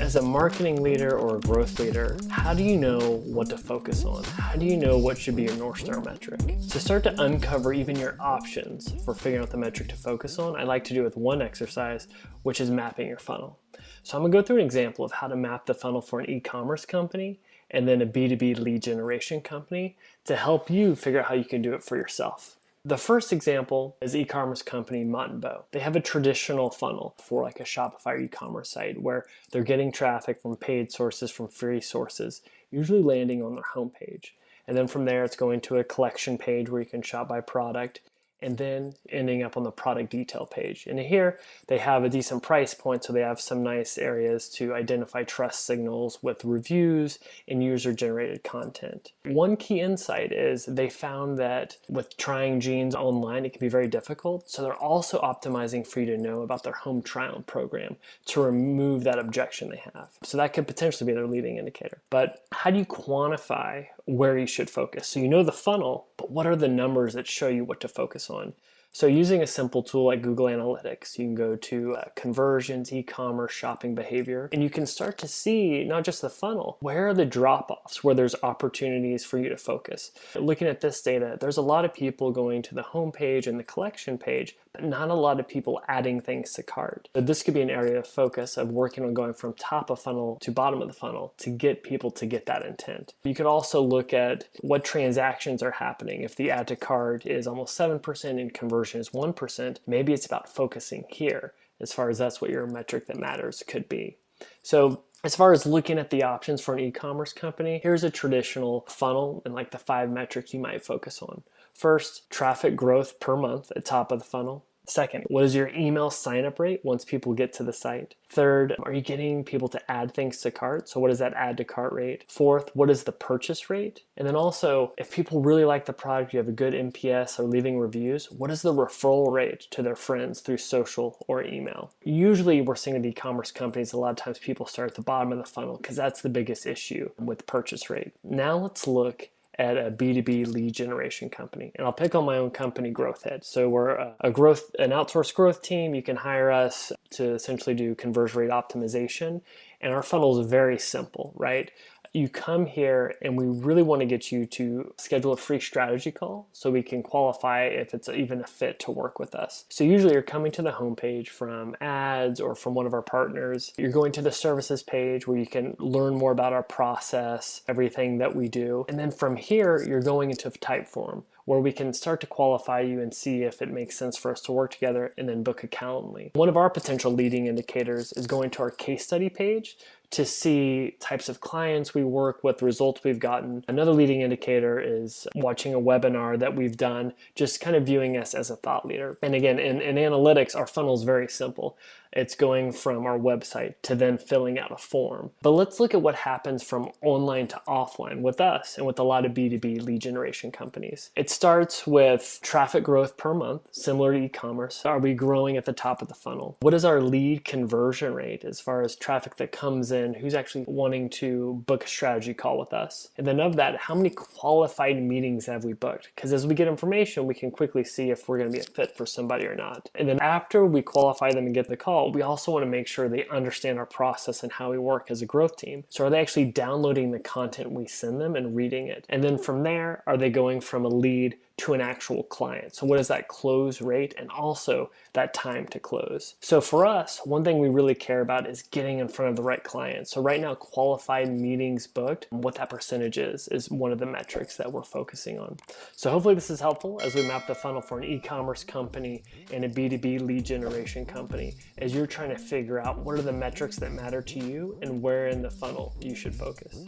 As a marketing leader or a growth leader, how do you know what to focus on? How do you know what should be your Northstar metric? To start to uncover even your options for figuring out the metric to focus on, I like to do it with one exercise, which is mapping your funnel. So I'm gonna go through an example of how to map the funnel for an e-commerce company and then a B2B lead generation company to help you figure out how you can do it for yourself. The first example is e-commerce company Muttonbow. They have a traditional funnel for like a Shopify e-commerce site where they're getting traffic from paid sources, from free sources, usually landing on their homepage. And then from there, it's going to a collection page where you can shop by product, and then ending up on the product detail page. And here they have a decent price point, so they have some nice areas to identify trust signals with reviews and user-generated content. One key insight is they found that with trying jeans online, it can be very difficult. So they're also optimizing for you to know about their home try-on program to remove that objection they have. So that could potentially be their leading indicator. But how do you quantify where you should focus? So you know the funnel, but what are the numbers that show you what to focus on? So using a simple tool like Google Analytics, you can go to conversions, e-commerce, shopping behavior, and you can start to see not just the funnel, where are the drop-offs, where there's opportunities for you to focus. Looking at this data, there's a lot of people going to the home page and the collection page, but not a lot of people adding things to cart. So this could be an area of focus of working on going from top of funnel to bottom of the funnel to get people to get that intent. You could also look at what transactions are happening. If the add to cart is almost 7% and conversion is 1%, maybe it's about focusing here as far as that's what your metric that matters could be. So as far as looking at the options for an e-commerce company, here's a traditional funnel and like the 5 metrics you might focus on. First, traffic growth per month at top of the funnel. Second, what is your email sign-up rate once people get to the site? Third, are you getting people to add things to cart? So what is that add to cart rate? Fourth, what is the purchase rate? And then also, if people really like the product, you have a good NPS or leaving reviews, what is the referral rate to their friends through social or email? Usually we're seeing with e-commerce companies, a lot of times people start at the bottom of the funnel because that's the biggest issue with purchase rate. Now let's look at a B2B lead generation company. And I'll pick on my own company, GrowthHit. So we're an outsourced growth team. You can hire us to essentially do conversion rate optimization. And our funnel is very simple, right? You come here and we really want to get you to schedule a free strategy call so we can qualify if it's even a fit to work with us. So usually you're coming to the homepage from ads or from one of our partners. You're going to the services page where you can learn more about our process, everything that we do. And then from here, you're going into Typeform where we can start to qualify you and see if it makes sense for us to work together and then book a Calendly. One of our potential leading indicators is going to our case study page to see types of clients we work with, results we've gotten. Another leading indicator is watching a webinar that we've done, just kind of viewing us as a thought leader. And again, in analytics, our funnel is very simple. It's going from our website to then filling out a form. But let's look at what happens from online to offline with us and with a lot of B2B lead generation companies. It starts with traffic growth per month, similar to e-commerce. Are we growing at the top of the funnel? What is our lead conversion rate as far as traffic that comes in, who's actually wanting to book a strategy call with us? And then of that, how many qualified meetings have we booked? Because as we get information, we can quickly see if we're going to be a fit for somebody or not. And then after we qualify them and get the call, we also want to make sure they understand our process and how we work as a growth team. So are they actually downloading the content we send them and reading it? And then from there, are they going from a lead to an actual client? So what is that close rate and also that time to close? So for us, one thing we really care about is getting in front of the right clients. So right now, qualified meetings booked, what that percentage is one of the metrics that we're focusing on. So hopefully this is helpful as we map the funnel for an e-commerce company and a B2B lead generation company as you're trying to figure out what are the metrics that matter to you and where in the funnel you should focus.